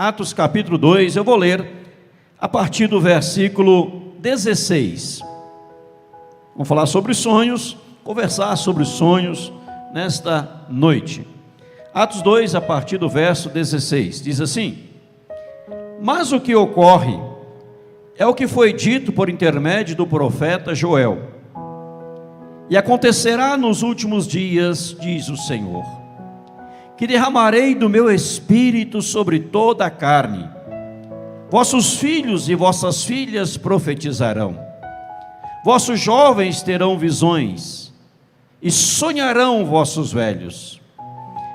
Atos capítulo 2, eu vou ler a partir do versículo 16. Vamos falar sobre sonhos, conversar sobre sonhos nesta noite. Atos 2, a partir do verso 16, diz assim: Mas o que ocorre é o que foi dito por intermédio do profeta Joel. E acontecerá nos últimos dias, diz o Senhor, que derramarei do meu espírito sobre toda a carne. Vossos filhos e vossas filhas profetizarão. Vossos jovens terão visões, e sonharão vossos velhos.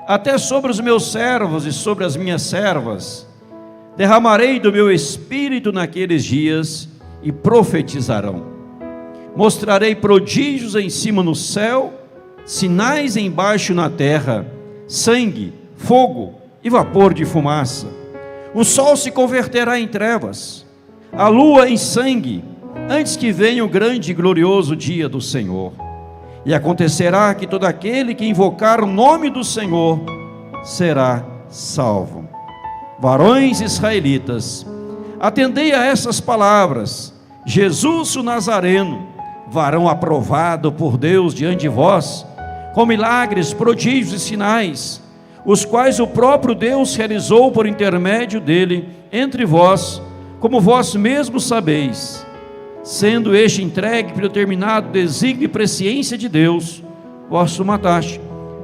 Até sobre os meus servos e sobre as minhas servas derramarei do meu espírito naqueles dias, e profetizarão. Mostrarei prodígios em cima no céu, sinais embaixo na terra, sangue, fogo e vapor de fumaça. O sol se converterá em trevas, a lua em sangue, antes que venha o grande e glorioso dia do Senhor. E acontecerá que todo aquele que invocar o nome do Senhor será salvo. Varões israelitas, atendei a essas palavras. Jesus o Nazareno, varão aprovado por Deus diante de vós, com milagres, prodígios e sinais, os quais o próprio Deus realizou por intermédio dele entre vós, como vós mesmos sabeis, sendo este entregue pelo determinado desígnio e presciência de Deus, vós o mataste,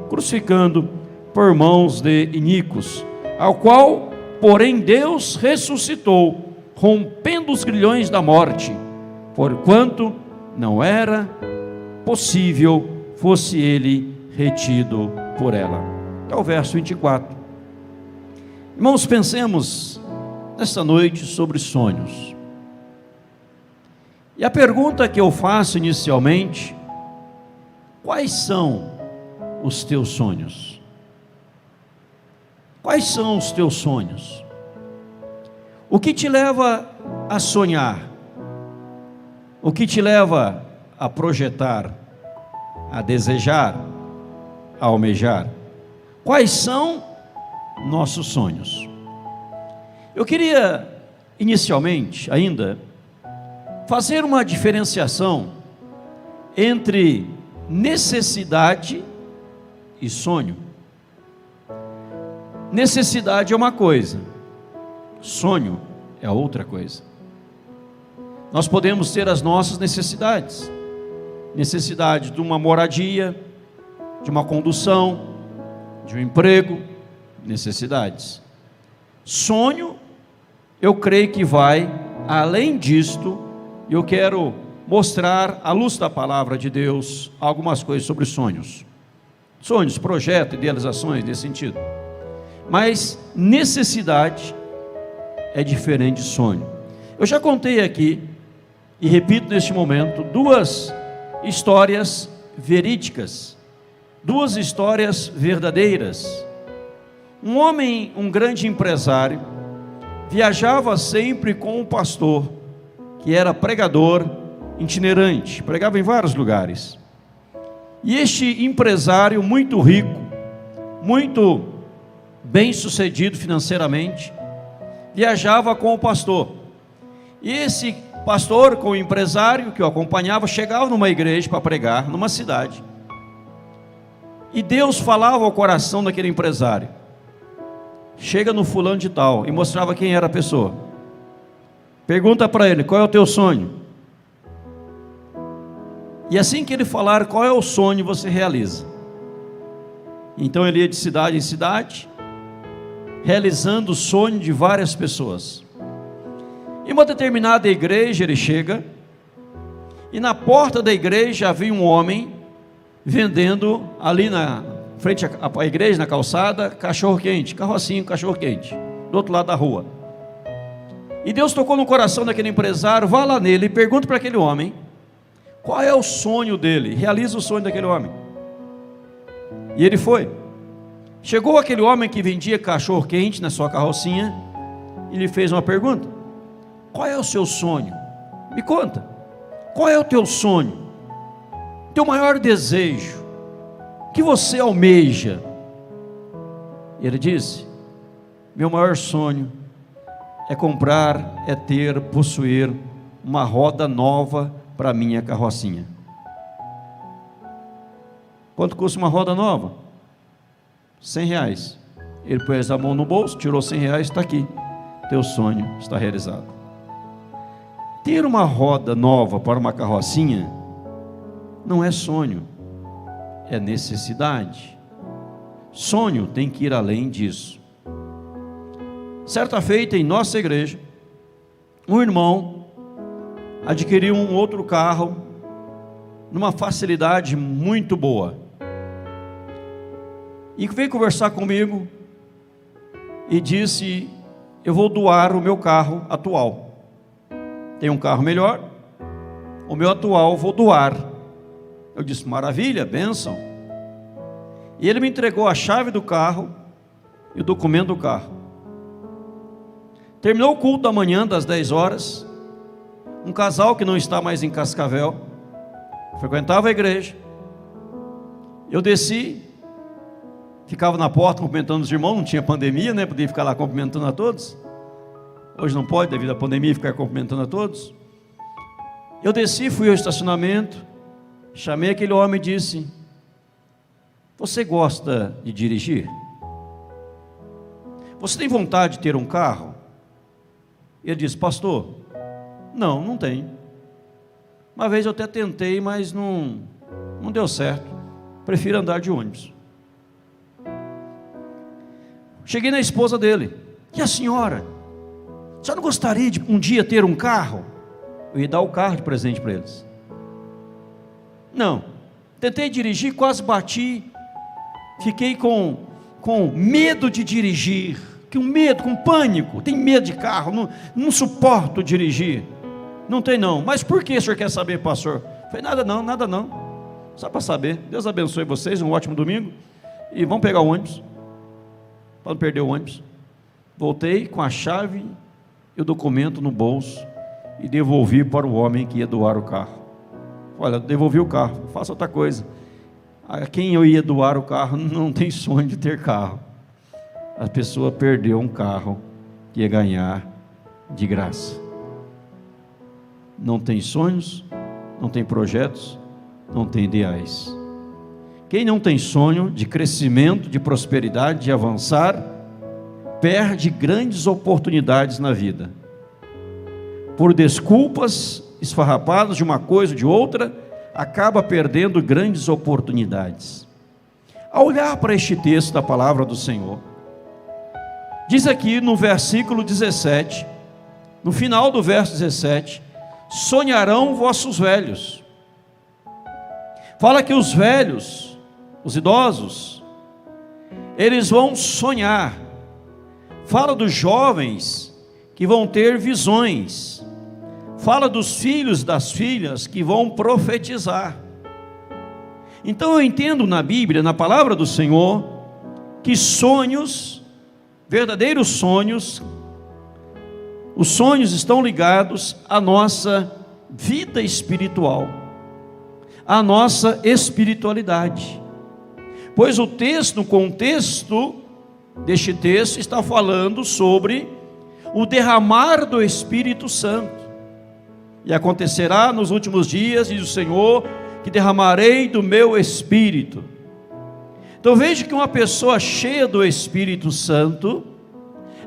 crucificando por mãos de iníquos, ao qual, porém, Deus ressuscitou, rompendo os grilhões da morte, porquanto não era possível fosse ele retido por ela. Até o verso 24. Irmãos, pensemos nesta noite sobre sonhos. E a pergunta que eu faço inicialmente: quais são os teus sonhos? Quais são os teus sonhos? O que te leva a sonhar? O que te leva a projetar, a desejar, a almejar? Quais são nossos sonhos? Eu queria, inicialmente, ainda, fazer uma diferenciação entre necessidade e sonho. Necessidade é uma coisa, sonho é outra coisa. Nós podemos ter as nossas necessidades, necessidade de uma moradia, de uma condução, de um emprego, necessidades. Sonho, eu creio que vai além disto, e eu quero mostrar, à luz da palavra de Deus, algumas coisas sobre sonhos. Sonhos, projetos, idealizações, nesse sentido. Mas necessidade é diferente de sonho. Eu já contei aqui, e repito neste momento, duas histórias verídicas, duas histórias verdadeiras. Um homem, um grande empresário, viajava sempre com um pastor, que era pregador itinerante, pregava em vários lugares. E este empresário muito rico, muito bem sucedido financeiramente, viajava com o pastor. E esse pastor, com o empresário que o acompanhava, chegava numa igreja para pregar, numa cidade. E Deus falava ao coração daquele empresário: chega no fulano de tal, e mostrava quem era a pessoa. Pergunta para ele: qual é o teu sonho? E assim que ele falar qual é o sonho, você realiza. Então ele ia de cidade em cidade, realizando o sonho de várias pessoas. Em uma determinada igreja ele chega, e na porta da igreja havia um homem vendendo ali na frente à igreja, na calçada, cachorro quente, carrocinho, cachorro quente, do outro lado da rua. E Deus tocou no coração daquele empresário: vá lá nele e pergunta para aquele homem qual é o sonho dele, realiza o sonho daquele homem. E ele foi. Chegou aquele homem que vendia cachorro quente na sua carrocinha e lhe fez uma pergunta: qual é o seu sonho? Me conta, qual é o teu sonho? Teu maior desejo? O que você almeja? E ele disse: meu maior sonho é comprar, é ter, possuir uma roda nova para a minha carrocinha. Quanto custa uma roda nova? R$100. Ele pôs a mão no bolso, tirou R$100, está aqui. Teu sonho está realizado. Ter uma roda nova para uma carrocinha não é sonho, é necessidade. Sonho tem que ir além disso. Certa feita em nossa igreja, um irmão adquiriu um outro carro numa facilidade muito boa. E veio conversar comigo e disse: eu vou doar o meu carro atual. Tenho um carro melhor, o meu atual vou doar. Eu disse: maravilha, bênção. E ele me entregou a chave do carro e o documento do carro. Terminou o culto da manhã, das 10 horas. Um casal que não está mais em Cascavel, frequentava a igreja. Eu desci, ficava na porta cumprimentando os irmãos, não tinha pandemia, né? Podia ficar lá cumprimentando a todos. Hoje não pode, devido à pandemia, ficar cumprimentando a todos. Eu desci, fui ao estacionamento, chamei aquele homem e disse: você gosta de dirigir? Você tem vontade de ter um carro? Ele disse: pastor, não tenho. Uma vez eu até tentei, mas não deu certo. Prefiro andar de ônibus. Cheguei na esposa dele: e a senhora? A senhora não gostaria de um dia ter um carro? Eu ia dar o carro de presente para eles. Não. Tentei dirigir, quase bati. Fiquei com medo de dirigir. Com medo, com pânico. Tem medo de carro, não suporto dirigir. Não tem não. Mas por que o senhor quer saber, pastor? Falei: nada não. Só para saber. Deus abençoe vocês, um ótimo domingo. E vamos pegar o ônibus, para não perder o ônibus. Voltei com a chave e o documento no bolso e devolvi para o homem que ia doar o carro. Olha, devolvi o carro, faça outra coisa. A quem eu ia doar o carro não tem sonho de ter carro. A pessoa perdeu um carro que ia ganhar de graça. Não tem sonhos, não tem projetos, não tem ideais. Quem não tem sonho de crescimento, de prosperidade, de avançar, perde grandes oportunidades na vida. Por desculpas esfarrapadas de uma coisa ou de outra, acaba perdendo grandes oportunidades. Ao olhar para este texto da palavra do Senhor, diz aqui no versículo 17, no final do verso 17, sonharão vossos velhos. Fala que os velhos, os idosos, eles vão sonhar. Fala dos jovens que vão ter visões. Fala dos filhos, das filhas que vão profetizar. Então eu entendo na Bíblia, na palavra do Senhor, que sonhos, verdadeiros sonhos, os sonhos estão ligados à nossa vida espiritual, à nossa espiritualidade. Pois o texto, no contexto deste texto, está falando sobre o derramar do Espírito Santo. E acontecerá nos últimos dias, diz o Senhor, que derramarei do meu Espírito. Então veja que uma pessoa cheia do Espírito Santo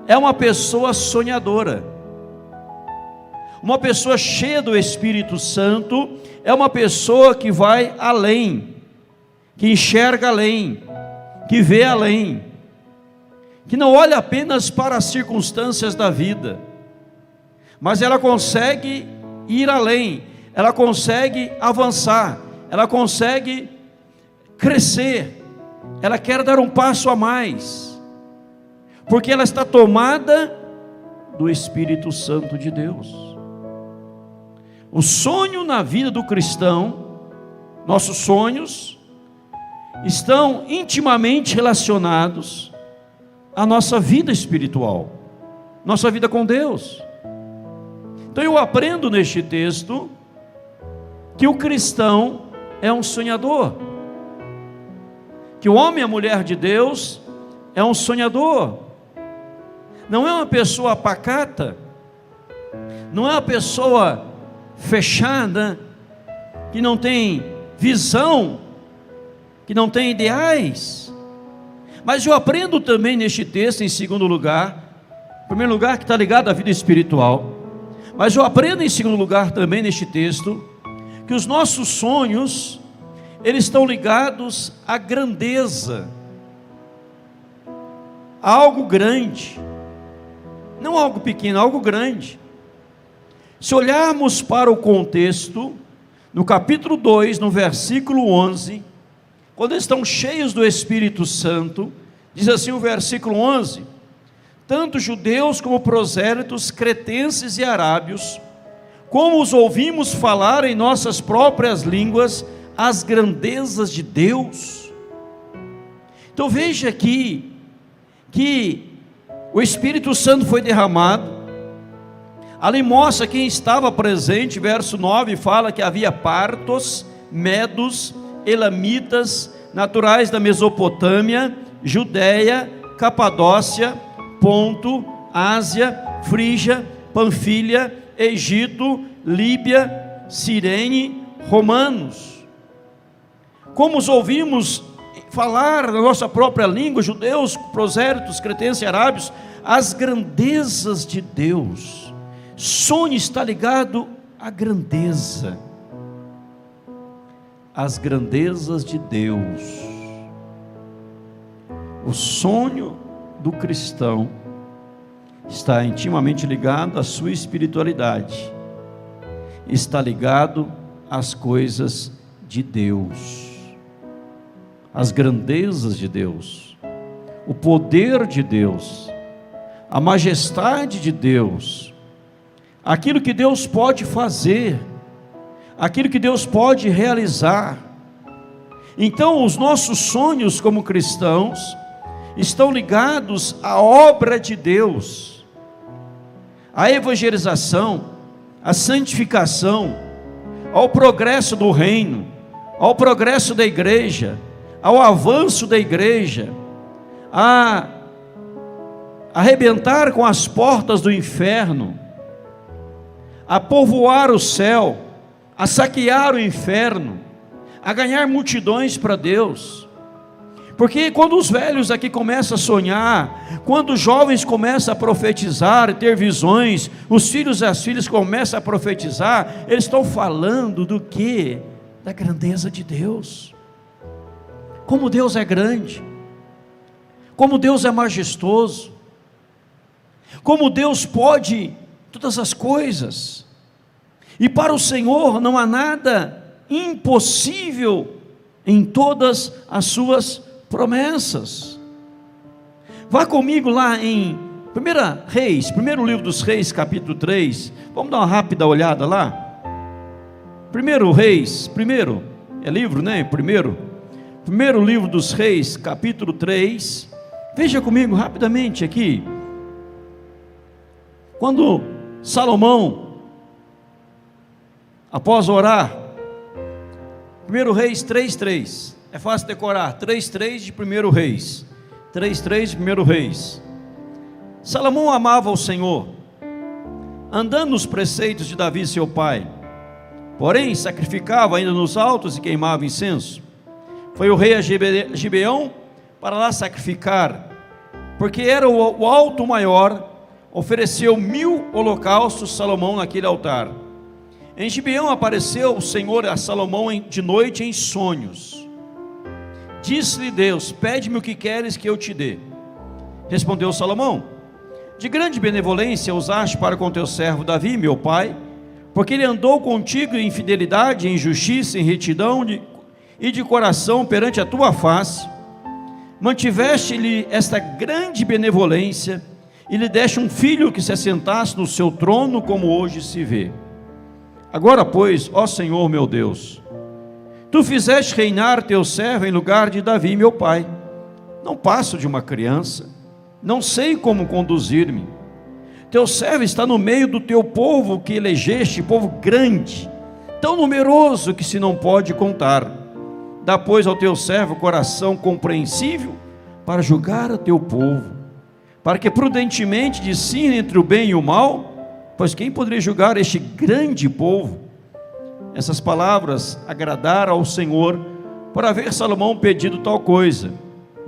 é uma pessoa sonhadora. Uma pessoa cheia do Espírito Santo é uma pessoa que vai além, que enxerga além, que vê além, que não olha apenas para as circunstâncias da vida, mas ela consegue ir além, ela consegue avançar, ela consegue crescer, ela quer dar um passo a mais, porque ela está tomada do Espírito Santo de Deus. O sonho na vida do cristão, nossos sonhos, estão intimamente relacionados à nossa vida espiritual, nossa vida com Deus. Então eu aprendo neste texto que o cristão é um sonhador, que o homem e a mulher de Deus é um sonhador. não é uma pessoa pacata, não é uma pessoa fechada, que não tem visão, que não tem ideais. Mas eu aprendo também neste texto, em segundo lugar, em primeiro lugar, que está ligado à vida espiritual, mas eu aprendo em segundo lugar também neste texto, que os nossos sonhos, eles estão ligados à grandeza, a algo grande, não algo pequeno, algo grande. Se olharmos para o contexto, no capítulo 2, no versículo 11, quando eles estão cheios do Espírito Santo, diz assim o versículo 11: tanto judeus como prosélitos, cretenses e arábios, como os ouvimos falar em nossas próprias línguas as grandezas de Deus. Então veja aqui, que o Espírito Santo foi derramado, ali mostra quem estava presente, verso 9 fala que havia partos, medos, elamitas, naturais da Mesopotâmia, Judéia, Capadócia, Ponto, Ásia, Frígia, Panfilha, Egito, Líbia, Cirene, romanos. Como os ouvimos falar na nossa própria língua, judeus, prosélitos, cretenses e arábios, as grandezas de Deus. Sonho está ligado à grandeza, as grandezas de Deus. O sonho do cristão está intimamente ligado à sua espiritualidade, está ligado às coisas de Deus, as grandezas de Deus, o poder de Deus, a majestade de Deus, aquilo que Deus pode fazer, aquilo que Deus pode realizar. Então os nossos sonhos como cristãos estão ligados à obra de Deus, à evangelização, à santificação, ao progresso do reino, ao progresso da igreja, ao avanço da igreja, a arrebentar com as portas do inferno, a povoar o céu, a saquear o inferno, a ganhar multidões para Deus. Porque quando os velhos aqui começam a sonhar, quando os jovens começam a profetizar e ter visões, os filhos e as filhas começam a profetizar, eles estão falando do quê? Da grandeza de Deus. Como Deus é grande, como Deus é majestoso, como Deus pode todas as coisas, e para o Senhor não há nada impossível em todas as suas promessas. Vá comigo lá em 1 Reis, primeiro livro dos Reis, capítulo 3, vamos dar uma rápida olhada lá. 1 Reis, primeiro, é livro, né? Primeiro livro dos Reis, capítulo 3, veja comigo rapidamente aqui, quando Salomão, após orar, 1 Reis 3:3, é fácil decorar, 3:3 de 1 Reis, 3:3 de 1 Reis. Salomão amava o Senhor, andando nos preceitos de Davi seu pai, porém sacrificava ainda nos altos e queimava incenso. Foi o rei a Gibeão para lá sacrificar, porque era o alto maior. Ofereceu 1000 holocaustos Salomão naquele altar. Em Gibeão apareceu o Senhor a Salomão de noite em sonhos. Disse-lhe Deus: pede-me o que queres que eu te dê. Respondeu Salomão: de grande benevolência usaste para com teu servo Davi, meu pai, porque ele andou contigo em fidelidade, em justiça, em retidão e de coração perante a tua face. Mantiveste-lhe esta grande benevolência e lhe deste um filho que se assentasse no seu trono, como hoje se vê. Agora, pois, ó Senhor meu Deus, tu fizeste reinar teu servo em lugar de Davi, meu pai. Não passo de uma criança, não sei como conduzir-me. Teu servo está no meio do teu povo que elegeste, povo grande, tão numeroso que se não pode contar. Dá, pois, ao teu servo coração compreensível para julgar a teu povo, para que prudentemente discerne entre o bem e o mal, pois quem poderia julgar este grande povo? Essas palavras agradaram ao Senhor, por haver Salomão pedido tal coisa.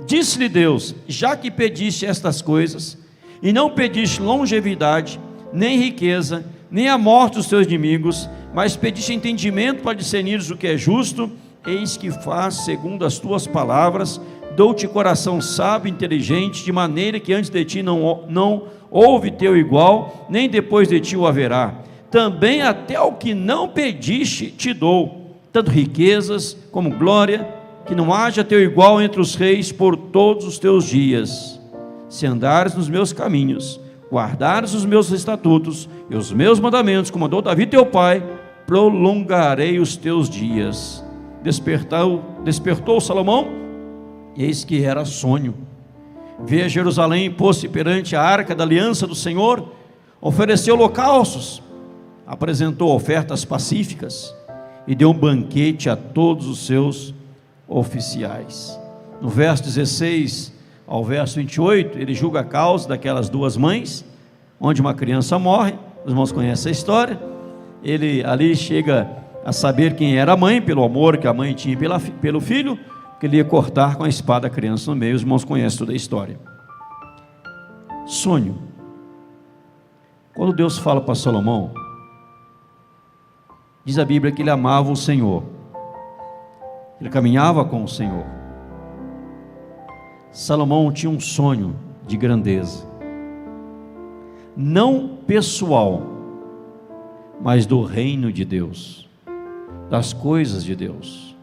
Disse-lhe Deus: já que pediste estas coisas, e não pediste longevidade, nem riqueza, nem a morte dos teus inimigos, mas pediste entendimento para discernires o que é justo, eis que faz segundo as tuas palavras. Dou-te coração sábio e inteligente, de maneira que antes de ti não houve teu igual, nem depois de ti o haverá. Também até o que não pediste te dou, tanto riquezas como glória, que não haja teu igual entre os reis por todos os teus dias. Se andares nos meus caminhos, guardares os meus estatutos e os meus mandamentos, como mandou Davi teu pai, prolongarei os teus dias. Despertou Salomão, e eis que era sonho. Veio a Jerusalém e pôs-se perante a arca da aliança do Senhor, ofereceu holocaustos, apresentou ofertas pacíficas e deu um banquete a todos os seus oficiais. No verso 16 ao verso 28, ele julga a causa daquelas duas mães, onde uma criança morre. Os irmãos conhecem a história. Ele ali chega a saber quem era a mãe, pelo amor que a mãe tinha pelo filho, que ele ia cortar com a espada a criança no meio. Os irmãos conhecem toda a história. Sonho. Quando Deus fala para Salomão, diz a Bíblia que ele amava o Senhor, ele caminhava com o Senhor. Salomão tinha um sonho de grandeza, não pessoal, mas do reino de Deus, das coisas de Deus.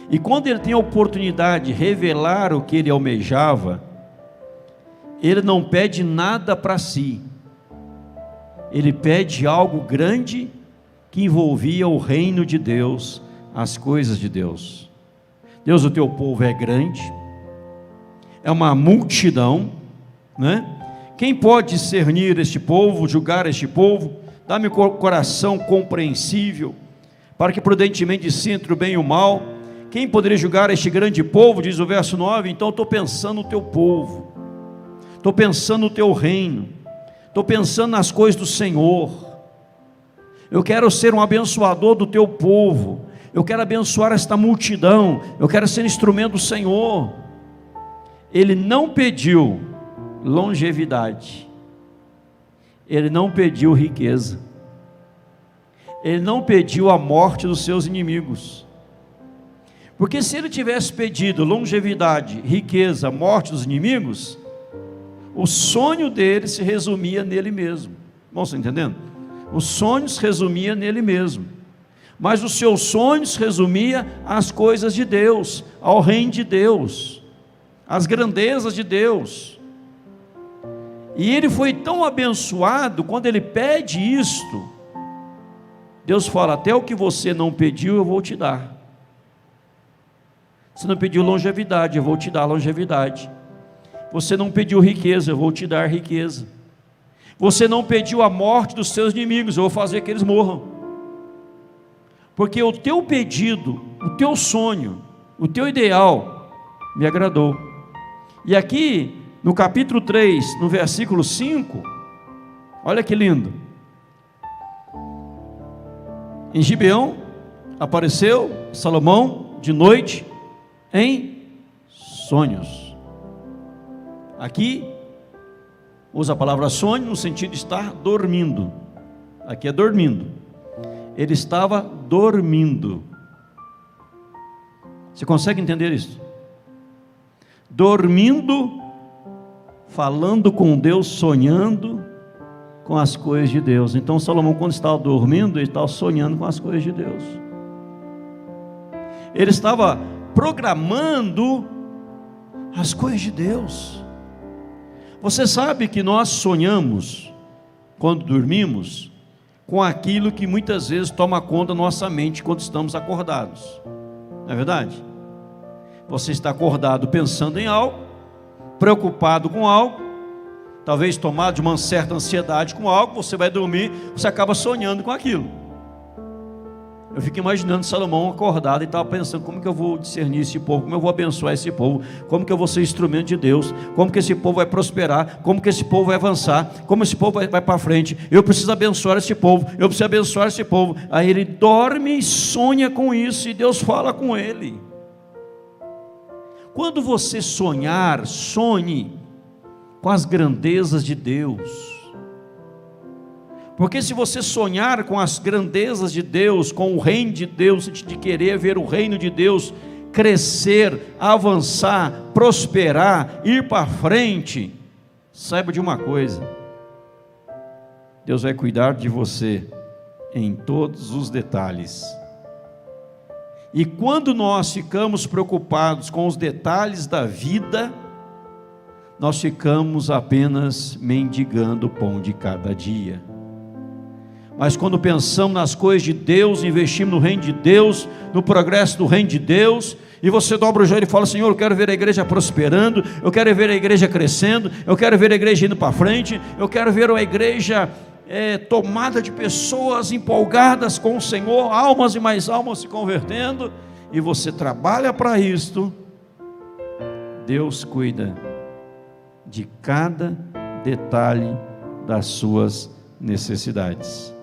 E quando ele tem a oportunidade de revelar o que ele almejava, ele não pede nada para si, ele pede algo grande que envolvia o reino de Deus, as coisas de Deus. Deus, o teu povo é grande, é uma multidão, né? Quem pode discernir este povo, julgar este povo? Dá-me coração compreensível, para que prudentemente discerne entre o bem e o mal. Quem poderia julgar este grande povo? Diz o verso 9. Então eu estou pensando no teu povo, estou pensando no teu reino, estou pensando nas coisas do Senhor. Eu quero ser um abençoador do teu povo, eu quero abençoar esta multidão, eu quero ser instrumento do Senhor. Ele não pediu longevidade, ele não pediu riqueza, ele não pediu a morte dos seus inimigos, porque se ele tivesse pedido longevidade, riqueza, morte dos inimigos, o sonho dele se resumia nele mesmo. Vão se entendendo? O sonho se resumia nele mesmo, mas o seu sonho se resumia às coisas de Deus, ao reino de Deus, as grandezas de Deus. E ele foi tão abençoado, quando ele pede isto, Deus fala: até o que você não pediu eu vou te dar. Você não pediu longevidade, eu vou te dar longevidade. Você não pediu riqueza, eu vou te dar riqueza. Você não pediu a morte dos seus inimigos, eu vou fazer que eles morram. Porque o teu pedido, o teu sonho, o teu ideal me agradou. E aqui no capítulo 3, no versículo 5, olha que lindo. Em Gibeão apareceu Salomão de noite em sonhos. Aqui usa a palavra sonho no sentido de estar dormindo. Aqui é dormindo. Ele estava dormindo. Você consegue entender isso? Dormindo, falando com Deus, sonhando com as coisas de Deus. Então Salomão, quando estava dormindo, ele estava sonhando com as coisas de Deus. Ele estava programando as coisas de Deus. Você sabe que nós sonhamos, quando dormimos, com aquilo que muitas vezes toma conta da nossa mente quando estamos acordados. Não é verdade? Você está acordado pensando em algo, preocupado com algo, talvez tomado de uma certa ansiedade com algo, você vai dormir, você acaba sonhando com aquilo. Eu fico imaginando Salomão acordado e estava pensando: como que eu vou discernir esse povo, como eu vou abençoar esse povo, como que eu vou ser instrumento de Deus, como que esse povo vai prosperar, como que esse povo vai avançar, como esse povo vai para frente. Eu preciso abençoar esse povo, eu preciso abençoar esse povo. Aí ele dorme e sonha com isso, e Deus fala com ele. Quando você sonhar, sonhe com as grandezas de Deus. Porque se você sonhar com as grandezas de Deus, com o reino de Deus, de querer ver o reino de Deus crescer, avançar, prosperar, ir para frente, saiba de uma coisa: Deus vai cuidar de você em todos os detalhes. E quando nós ficamos preocupados com os detalhes da vida, nós ficamos apenas mendigando o pão de cada dia. Mas quando pensamos nas coisas de Deus, investimos no reino de Deus, no progresso do reino de Deus, e você dobra o joelho e fala: Senhor, eu quero ver a igreja prosperando, eu quero ver a igreja crescendo, eu quero ver a igreja indo para frente, eu quero ver a igreja tomada de pessoas empolgadas com o Senhor, almas e mais almas se convertendo, e você trabalha para isto, Deus cuida de cada detalhe das suas necessidades.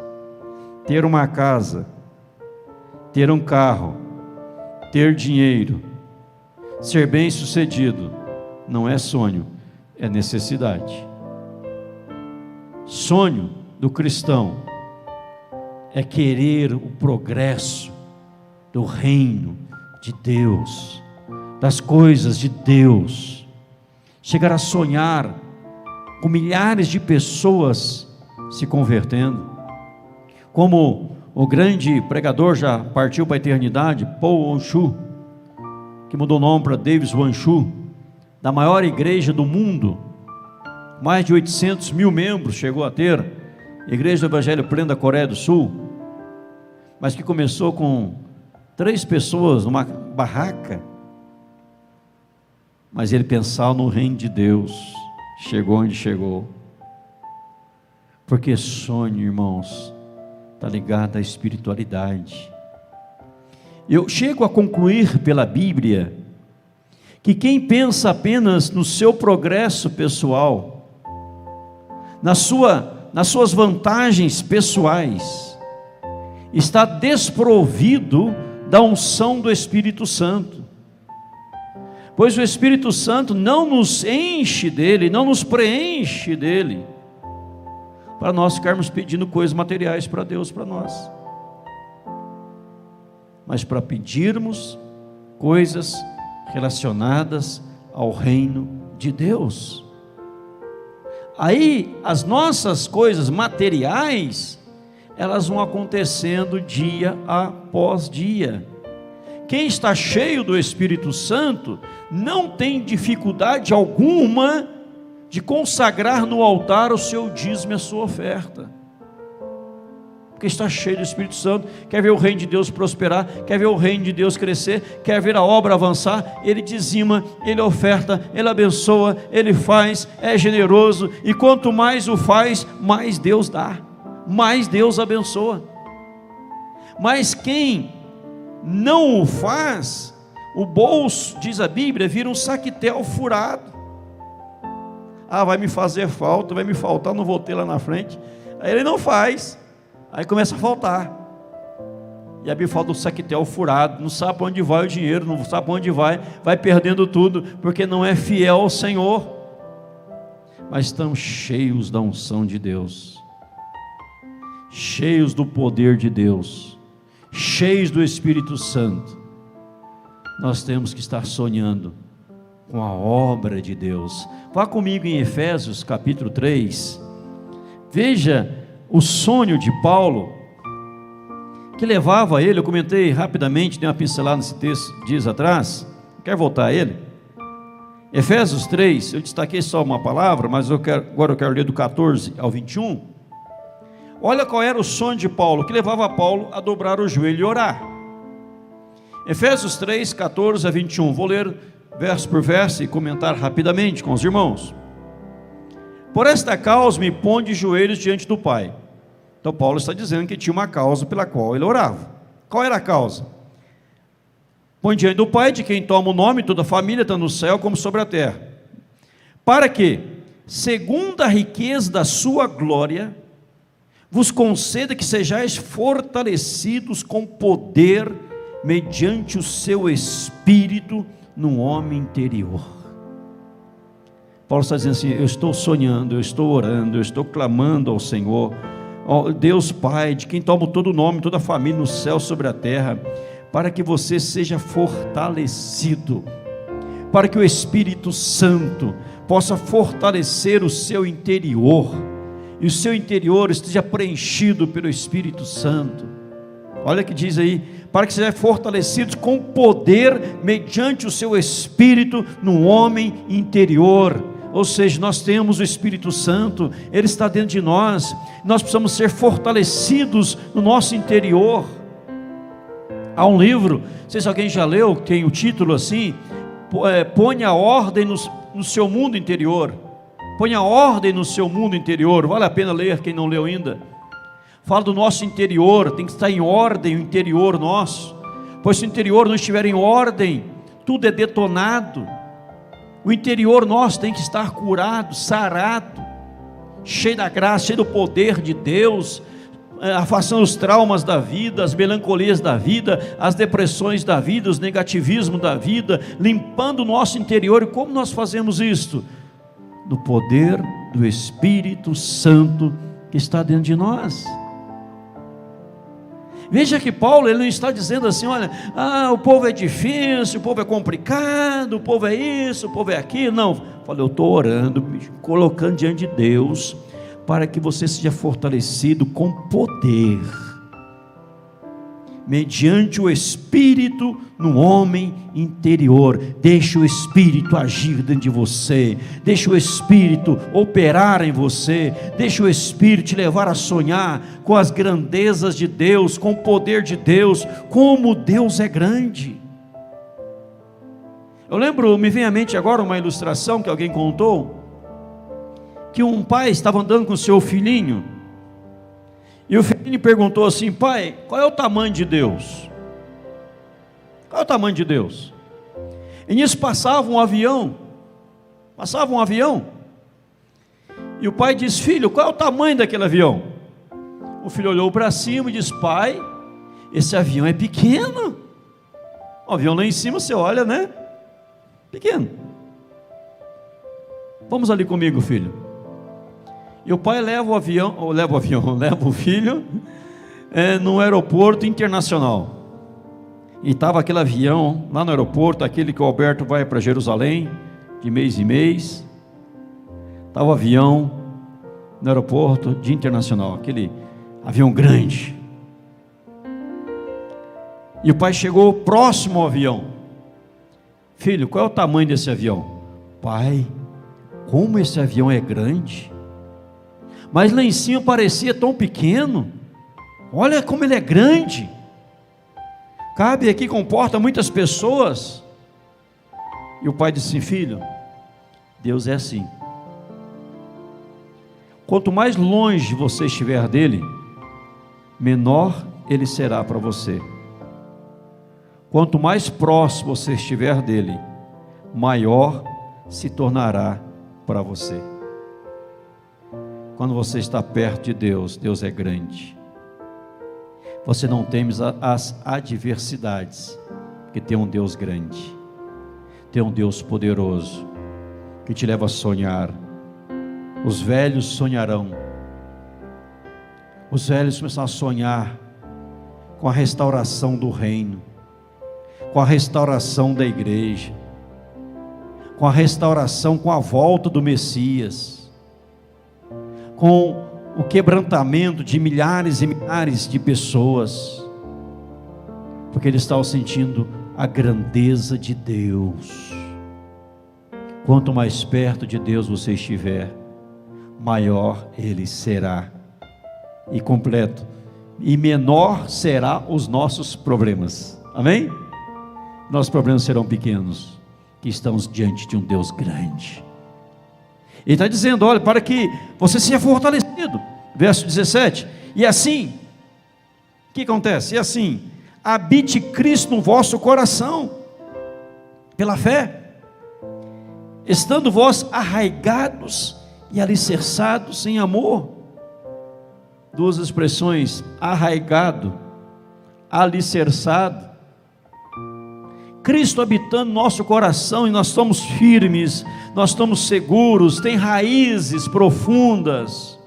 Ter uma casa, ter um carro, ter dinheiro, ser bem sucedido, não é sonho, é necessidade. Sonho do cristão é querer o progresso do reino de Deus, das coisas de Deus, chegar a sonhar com milhares de pessoas se convertendo, como o grande pregador já partiu para a eternidade, Paul Wanshu, que mudou o nome para Davis Wanshu, da maior igreja do mundo, mais de 800 mil membros chegou a ter, Igreja do Evangelho Pleno da Coreia do Sul, mas que começou com 3 pessoas numa barraca, mas ele pensava no reino de Deus, chegou onde chegou, porque sonho, irmãos, está ligado à espiritualidade. Eu chego a concluir pela Bíblia que quem pensa apenas no seu progresso pessoal, nas suas vantagens pessoais, está desprovido da unção do Espírito Santo, pois o Espírito Santo não nos enche dele, não nos preenche dele, para nós ficarmos pedindo coisas materiais para Deus, para nós, mas para pedirmos coisas relacionadas ao reino de Deus. Aí as nossas coisas materiais, elas vão acontecendo dia após dia. Quem está cheio do Espírito Santo não tem dificuldade alguma de consagrar no altar o seu dízimo e a sua oferta, porque está cheio do Espírito Santo, quer ver o reino de Deus prosperar, quer ver o reino de Deus crescer, quer ver a obra avançar, ele dizima, ele oferta, ele abençoa, ele faz, é generoso, e quanto mais o faz, mais Deus dá, mais Deus abençoa. Mas quem não o faz, o bolso, diz a Bíblia, vira um saquetel furado. Vai me fazer falta, vai me faltar, não vou ter lá na frente. Aí ele não faz, aí começa a faltar, e a Bíblia fala do saquetel furado, não sabe para onde vai o dinheiro, não sabe para onde vai perdendo tudo, porque não é fiel ao Senhor. Mas estão cheios da unção de Deus, cheios do poder de Deus, cheios do Espírito Santo. Nós temos que estar sonhando com a obra de Deus. Vá comigo em Efésios capítulo 3, veja o sonho de Paulo, que levava ele, eu comentei rapidamente, dei uma pincelada nesse texto dias atrás, quer voltar a ele? Efésios 3, eu destaquei só uma palavra, mas agora eu quero ler do 14 ao 21, olha qual era o sonho de Paulo, que levava Paulo a dobrar o joelho e orar. Efésios 3, 14 a 21, vou ler verso por verso e comentar rapidamente com os irmãos. Por esta causa me ponho de joelhos diante do Pai. Então Paulo está dizendo que tinha uma causa pela qual ele orava. Qual era a causa? Põe diante do Pai, de quem toma o nome, toda a família, tanto no céu como sobre a terra. Para que, segundo a riqueza da sua glória, vos conceda que sejais fortalecidos com poder, mediante o seu Espírito, no homem interior. Paulo está dizendo assim: eu estou sonhando, eu estou orando, eu estou clamando ao Senhor, ó Deus Pai, de quem toma todo o nome, toda a família no céu sobre a terra, para que você seja fortalecido, para que o Espírito Santo possa fortalecer o seu interior, e o seu interior esteja preenchido pelo Espírito Santo. Olha que diz aí: para que sejam fortalecidos com poder, mediante o seu Espírito, no homem interior. Ou seja, nós temos o Espírito Santo, Ele está dentro de nós, nós precisamos ser fortalecidos no nosso interior. Há um livro, não sei se alguém já leu, tem o título assim, Ponha ordem no seu mundo interior. Ponha ordem no seu mundo interior, vale a pena ler, quem não leu ainda. Fala do nosso interior, tem que estar em ordem o interior nosso, pois se o interior não estiver em ordem, tudo é detonado. O interior nosso tem que estar curado, sarado, cheio da graça, cheio do poder de Deus, afastando os traumas da vida, as melancolias da vida, as depressões da vida, os negativismos da vida, limpando o nosso interior. E como nós fazemos isto? No poder do Espírito Santo que está dentro de nós. Veja que Paulo, ele não está dizendo assim: olha, o povo é difícil, o povo é complicado, o povo é isso, o povo é aquilo. Não, eu estou orando, me colocando diante de Deus, para que você seja fortalecido com poder, mediante o Espírito no homem interior. Deixa o Espírito agir dentro de você, deixa o Espírito operar em você, deixa o Espírito te levar a sonhar com as grandezas de Deus, com o poder de Deus, como Deus é grande. Eu lembro, me vem à mente agora uma ilustração que alguém contou, que um pai estava andando com seu filhinho, e o filhinho perguntou assim: pai, qual é o tamanho de Deus? Qual é o tamanho de Deus? E nisso passava um avião, e o pai disse: filho, qual é o tamanho daquele avião? O filho olhou para cima e disse: pai, esse avião é pequeno. O avião lá em cima você olha, né? Pequeno. Vamos ali comigo, filho. E o pai leva o filho num aeroporto internacional. E estava aquele avião lá no aeroporto, aquele que o Alberto vai para Jerusalém de mês em mês. Estava o avião no aeroporto de internacional, aquele avião grande. E o pai chegou próximo ao avião. Filho, qual é o tamanho desse avião? Pai, como esse avião é grande, mas lá em cima parecia tão pequeno. Olha como ele é grande, cabe aqui, comporta muitas pessoas. E o pai disse assim: filho, Deus é assim. Quanto mais longe você estiver dele, menor ele será para você. Quanto mais próximo você estiver dele, maior se tornará para você. Quando você está perto de Deus, Deus é grande. Você não teme as adversidades, porque tem um Deus grande, tem um Deus poderoso, que te leva a sonhar. Os velhos sonharão. Os velhos começam a sonhar com a restauração do reino, com a restauração da igreja, com a restauração, com a volta do Messias, com o quebrantamento de milhares e milhares de pessoas, porque eles estavam sentindo a grandeza de Deus. Quanto mais perto de Deus você estiver, maior Ele será, e completo, e menor será os nossos problemas. Amém? Nossos problemas serão pequenos, que estamos diante de um Deus grande. Ele está dizendo: olha, para que você seja fortalecido. Verso 17: e assim, o que acontece? E assim, habite Cristo no vosso coração, pela fé, estando vós arraigados e alicerçados em amor. Duas expressões: arraigado, alicerçado. Cristo habitando no nosso coração, e nós estamos firmes, nós estamos seguros, tem raízes profundas,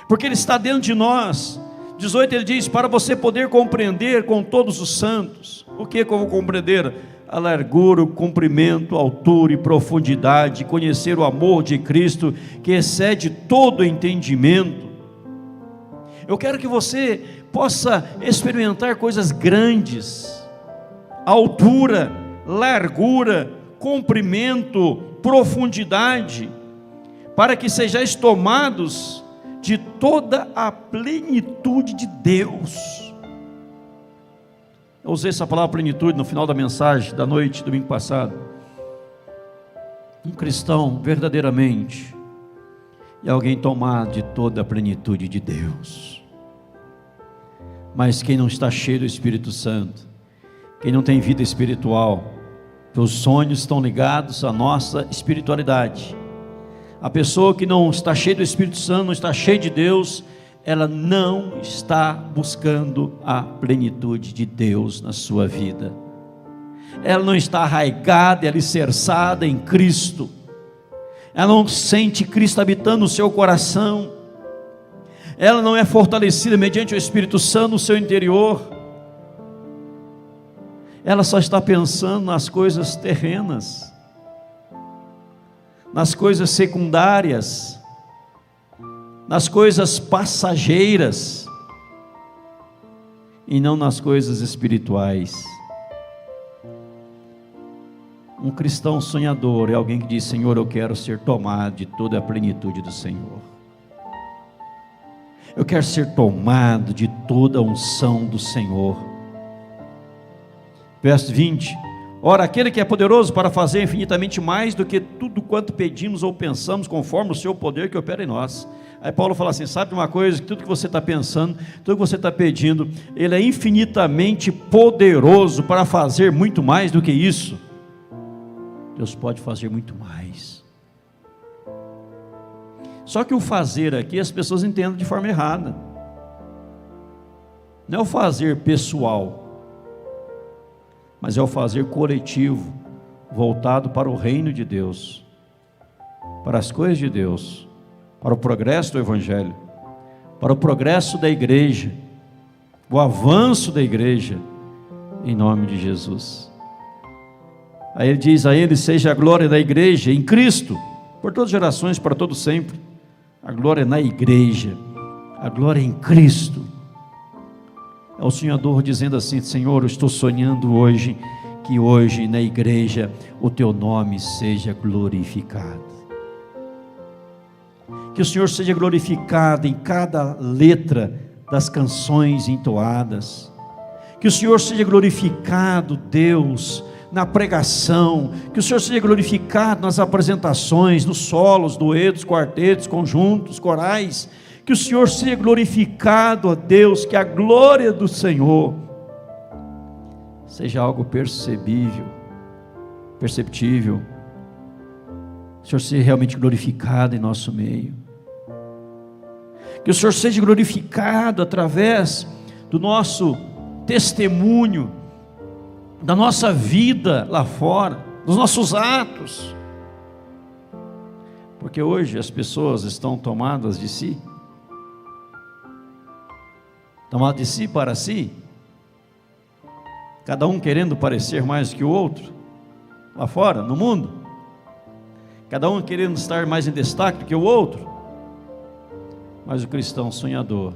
porque Ele está dentro de nós. 18 ele diz: para você poder compreender com todos os santos. O que eu vou compreender? A largura, o comprimento, a altura e profundidade, conhecer o amor de Cristo, que excede todo entendimento. Eu quero que você possa experimentar coisas grandes, altura, largura, comprimento, profundidade, para que sejais tomados de toda a plenitude de Deus. Eu usei essa palavra plenitude no final da mensagem da noite, domingo passado. Um cristão verdadeiramente é alguém tomado de toda a plenitude de Deus. Mas quem não está cheio do Espírito Santo, quem não tem vida espiritual, os sonhos estão ligados à nossa espiritualidade. A pessoa que não está cheia do Espírito Santo, não está cheia de Deus, ela não está buscando a plenitude de Deus na sua vida. Ela não está arraigada e alicerçada em Cristo. Ela não sente Cristo habitando no seu coração. Ela não é fortalecida mediante o Espírito Santo no seu interior. Ela só está pensando nas coisas terrenas, nas coisas secundárias, nas coisas passageiras, e não nas coisas espirituais. Um cristão sonhador é alguém que diz: Senhor, eu quero ser tomado de toda a plenitude do Senhor. Eu quero ser tomado de toda a unção do Senhor. Verso 20: ora, aquele que é poderoso para fazer infinitamente mais do que tudo quanto pedimos ou pensamos, conforme o seu poder que opera em nós. Aí Paulo fala assim: sabe uma coisa? Tudo que você está pensando, tudo que você está pedindo, Ele é infinitamente poderoso para fazer muito mais do que isso. Deus pode fazer muito mais. Só que o fazer aqui as pessoas entendem de forma errada. Não é o fazer pessoal, mas é o fazer coletivo, voltado para o reino de Deus, para as coisas de Deus, para o progresso do Evangelho, para o progresso da igreja, o avanço da igreja, em nome de Jesus. Aí ele diz: a Ele seja a glória da igreja em Cristo, por todas as gerações, para todo sempre. A glória é na igreja, a glória é em Cristo. É o sonhador dizendo assim: Senhor, eu estou sonhando hoje, que hoje na igreja o Teu nome seja glorificado. Que o Senhor seja glorificado em cada letra das canções entoadas. Que o Senhor seja glorificado, Deus, na pregação. Que o Senhor seja glorificado nas apresentações, nos solos, duetos, quartetos, conjuntos, corais. Que o Senhor seja glorificado, ó Deus, que a glória do Senhor seja algo perceptível. Que o Senhor seja realmente glorificado em nosso meio. Que o Senhor seja glorificado através do nosso testemunho, da nossa vida lá fora, dos nossos atos. Porque hoje as pessoas estão tomadas de si. Tomado de si para si, cada um querendo parecer mais que o outro, lá fora, no mundo, cada um querendo estar mais em destaque do que o outro. Mas o cristão sonhador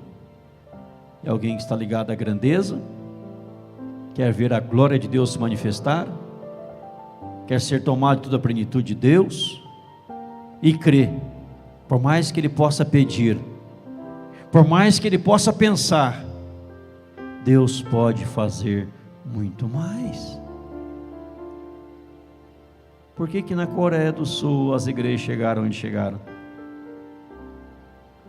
é alguém que está ligado à grandeza, quer ver a glória de Deus se manifestar, quer ser tomado de toda a plenitude de Deus, e crê, por mais que ele possa pedir, por mais que ele possa pensar, Deus pode fazer muito mais. Por que na Coreia do Sul as igrejas chegaram onde chegaram?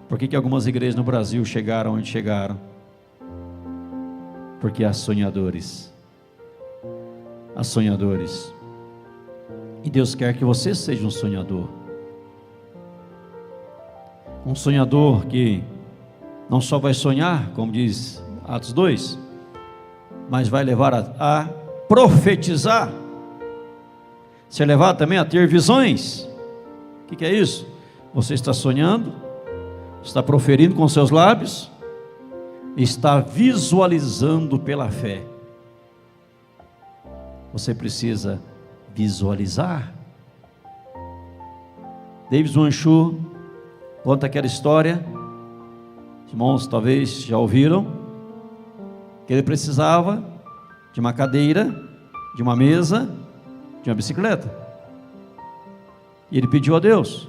Por que algumas igrejas no Brasil chegaram onde chegaram? porque há sonhadores. Há sonhadores. E Deus quer que você seja um sonhador. Um sonhador que não só vai sonhar, como diz Atos 2, mas vai levar a profetizar, ser levado também a ter visões. O que é isso? Você está sonhando, está proferindo com seus lábios, está visualizando pela fé. Você precisa visualizar. David Wanchu conta aquela história, os irmãos talvez já ouviram, que ele precisava de uma cadeira, de uma mesa, de uma bicicleta. E ele pediu a Deus.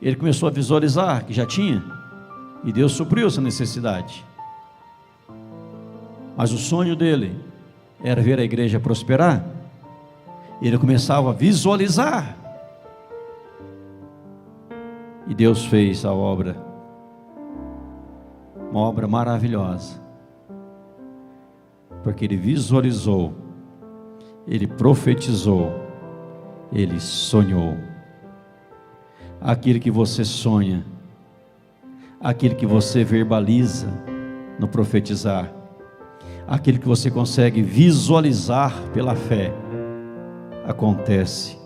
Ele começou a visualizar que já tinha, e Deus supriu essa necessidade. Mas o sonho dele era ver a igreja prosperar. Ele começava a visualizar, e Deus fez a obra, uma obra maravilhosa, porque ele visualizou, ele profetizou, ele sonhou. Aquilo que você sonha, aquilo que você verbaliza no profetizar, aquilo que você consegue visualizar pela fé, acontece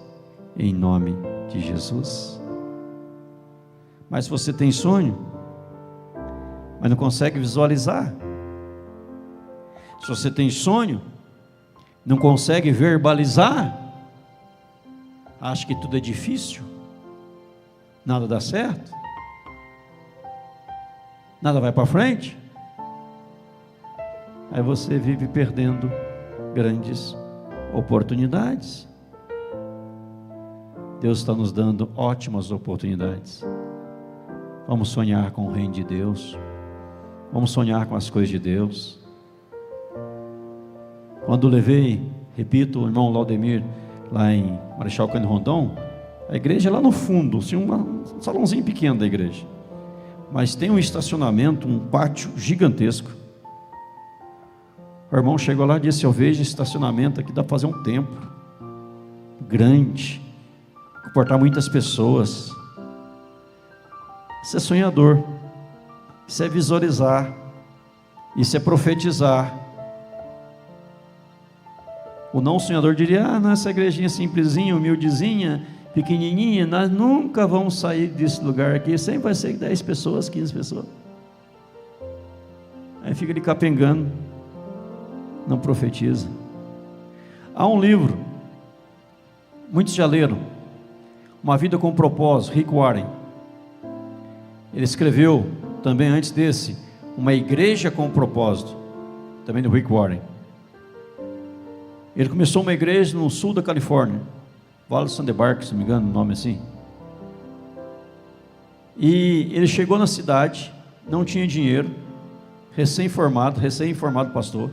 em nome de Jesus. Mas se você tem sonho, mas não consegue visualizar, se você tem sonho, não consegue verbalizar, acha que tudo é difícil, nada dá certo, nada vai para frente, aí você vive perdendo grandes oportunidades. Deus está nos dando ótimas oportunidades. Vamos sonhar com o reino de Deus, vamos sonhar com as coisas de Deus. Quando levei, repito, o irmão Laudemir lá em Marechal Cândido Rondon, a igreja é lá no fundo, assim, um salãozinho pequeno da igreja, mas tem um estacionamento, um pátio gigantesco. O irmão chegou lá e disse: eu vejo estacionamento aqui, dá para fazer um templo grande, comportar muitas pessoas. Isso é sonhador, isso é visualizar, isso é profetizar. O não sonhador diria: nessa igrejinha simplesinha, humildezinha, pequenininha, nós nunca vamos sair desse lugar aqui, sempre vai ser 10 pessoas, 15 pessoas. Aí fica ali capengando, não profetiza. Há um livro, muitos já leram, Uma Vida com Propósito, Rick Warren. Ele escreveu também antes desse, Uma Igreja com Propósito, também do Rick Warren. Ele começou uma igreja no sul da Califórnia, Vale Sandebark, se não me engano, o nome assim. E ele chegou na cidade, não tinha dinheiro, recém-formado pastor.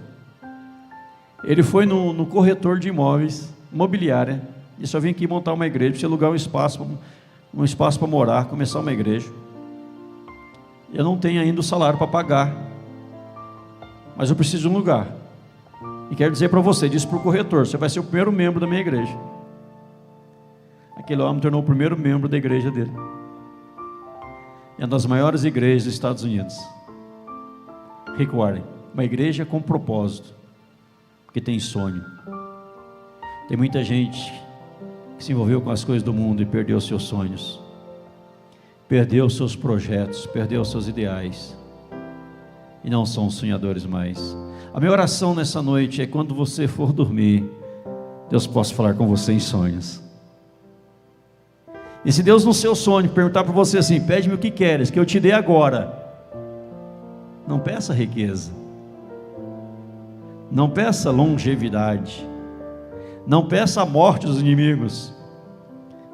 Ele foi no corretor de imóveis, imobiliária, e só vim aqui montar uma igreja, precisa alugar um espaço para morar, começar uma igreja. Eu não tenho ainda o salário para pagar, mas eu preciso de um lugar. E quero dizer para você, disse para o corretor: você vai ser o primeiro membro da minha igreja. Aquele homem tornou o primeiro membro da igreja dele. É uma das maiores igrejas dos Estados Unidos. Rick Warren, uma igreja com propósito, porque tem sonho. Tem muita gente que se envolveu com as coisas do mundo e perdeu seus sonhos, perdeu seus projetos, perdeu seus ideais, e não são sonhadores mais. A minha oração nessa noite é: quando você for dormir, Deus possa falar com você em sonhos. E se Deus no seu sonho perguntar para você assim: pede-me o que queres, que eu te dê agora, não peça riqueza, não peça longevidade, não peça a morte dos inimigos.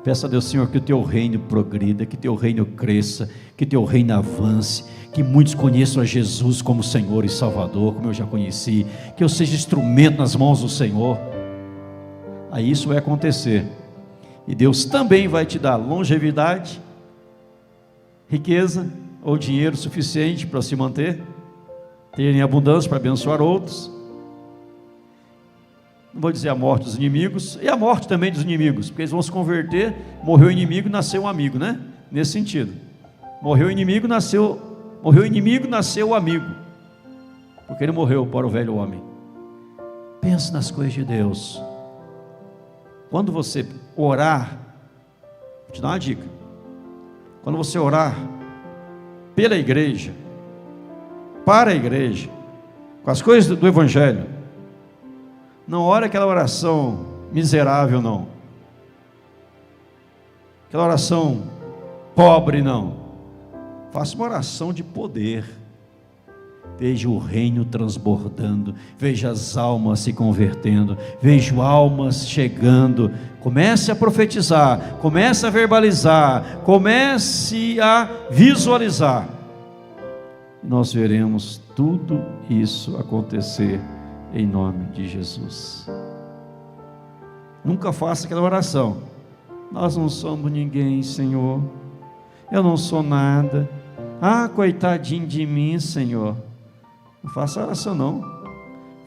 Peça a Deus: Senhor, que o teu reino progrida, que teu reino cresça, que teu reino avance, que muitos conheçam a Jesus como Senhor e Salvador, como eu já conheci, que eu seja instrumento nas mãos do Senhor. Aí isso vai acontecer, e Deus também vai te dar longevidade, riqueza ou dinheiro suficiente para se manter, ter em abundância para abençoar outros. Não vou dizer a morte dos inimigos, e a morte também dos inimigos, porque eles vão se converter, morreu o inimigo, nasceu um amigo, né? Nesse sentido. Morreu o inimigo, nasceu o amigo, porque ele morreu para o velho homem. Pense nas coisas de Deus. Quando você orar, vou te dar uma dica. Quando você orar pela igreja, para a igreja, com as coisas do Evangelho, não ore aquela oração miserável, não. Aquela oração pobre, não. Faça uma oração de poder. Veja o reino transbordando, veja as almas se convertendo, veja almas chegando. Comece a profetizar, comece a verbalizar, comece a visualizar. Nós veremos tudo isso acontecer em nome de Jesus. Nunca faça aquela oração: nós não somos ninguém, Senhor, eu não sou nada, coitadinho de mim, Senhor. Não faça oração, não.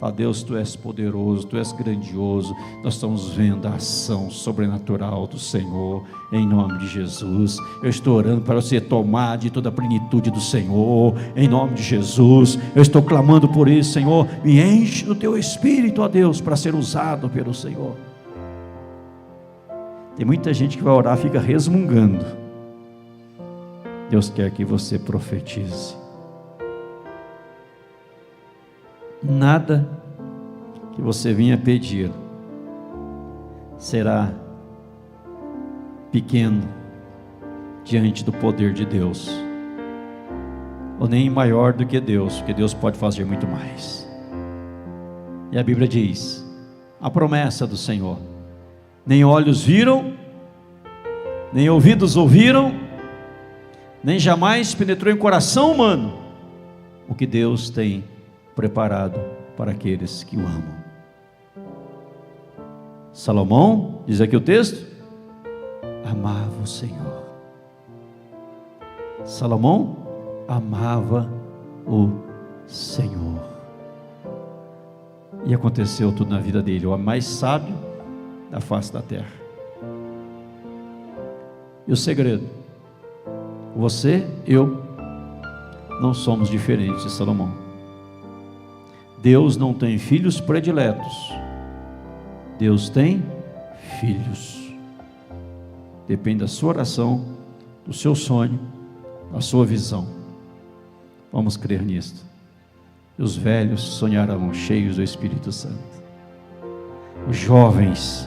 Fala: Deus, Tu és poderoso, Tu és grandioso, nós estamos vendo a ação sobrenatural do Senhor, em nome de Jesus. Eu estou orando para você tomar de toda a plenitude do Senhor, em nome de Jesus. Eu estou clamando por isso, Senhor, me enche do Teu Espírito, ó Deus, para ser usado pelo Senhor. Tem muita gente que vai orar e fica resmungando. Deus quer que você profetize. Nada que você vinha pedir será pequeno diante do poder de Deus, ou nem maior do que Deus, porque Deus pode fazer muito mais. E a Bíblia diz, a promessa do Senhor: nem olhos viram, nem ouvidos ouviram, nem jamais penetrou em coração humano o que Deus tem preparado para aqueles que o amam. Salomão, diz aqui o texto, amava o Senhor. Salomão amava o Senhor. E aconteceu tudo na vida dele, o homem mais sábio da face da terra. E o segredo: você, eu, não somos diferentes de Salomão. Deus não tem filhos prediletos, Deus tem filhos. Depende da sua oração, do seu sonho, da sua visão. Vamos crer nisto. E os velhos sonharão cheios do Espírito Santo. Os jovens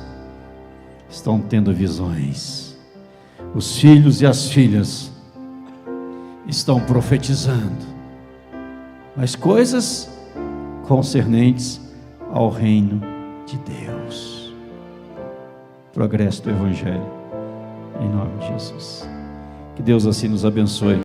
estão tendo visões. Os filhos e as filhas estão profetizando. Mas coisas concernentes ao reino de Deus. Progresso do Evangelho, em nome de Jesus. Que Deus assim nos abençoe.